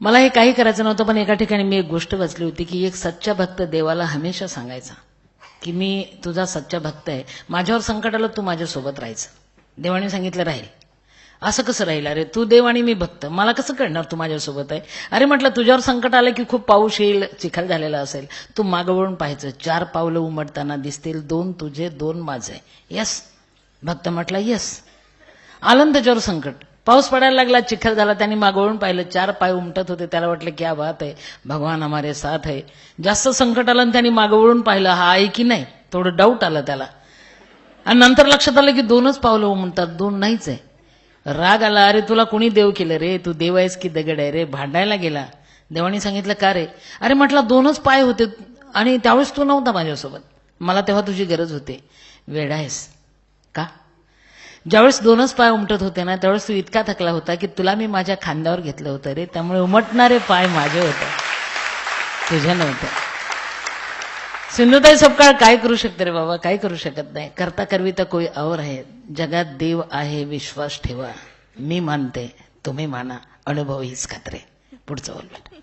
मला हे काही करायचं नव्हतं, पण एका ठिकाणी मी एक गोष्ट वाचली होती की एक सच्चा भक्त देवाला हमेशा सांगायचा की मी तुझा सच्चा भक्त आहे, माझ्यावर संकट आलं तू माझ्यासोबत राहायचं. देवाने सांगितलं राहील. असं कसं राहील? अरे तू देव आणि मी भक्त, मला कसं कळणार तू माझ्यासोबत आहे? अरे म्हटलं तुझ्यावर संकट आलं की खूप पाऊस येईल, चिखल झालेला असेल, तू मागं वळून पाहायचं, 4 पावलं उमटताना दिसतील, 2 तुझे 2 माझे. यस. भक्त म्हटला यस. आलं ना त्याच्यावर संकट, पाऊस पडायला लागला, चिखल झाला, त्यांनी मागवळून पाहिलं, 4 पाय उमटत होते. त्याला वाटलं क्या बात आहे, भगवान हमारे साथ है. जास्त संकट आलं आणि त्यांनी मागवळून पाहिलं, हा आहे की नाही, थोडं डाऊट आलं त्याला. आणि नंतर लक्षात आलं की 2च पावलं उमटतात, 2 नाहीच आहे. राग आला, अरे तुला कोणी देव केलं रे, तू देव आहेस की दगड आहे रे? भांडायला गेला. देवानी सांगितलं का रे? अरे म्हटलं 2च पाय होते आणि त्यावेळेस तू नव्हता माझ्यासोबत, मला तेव्हा तुझी गरज होती. वेडा आहेस का? ज्यावेळेस 2च पाय उमटत होते ना, त्यावेळेस तू इतका थकला होता की तुला मी माझ्या खांद्यावर घेतलं होतं रे, त्यामुळे उमटणारे पाय माझे होते, तुझ्या नव्हते. सिंधुताई सपकाळ काय करू शकते रे बाबा? काही करू शकत नाही. करता करविता कोई और है, जगात देव आहे विश्वास ठेवा. मी मानते, तुम्ही माना, अनुभव हीच खात्री. पुढचं बोल.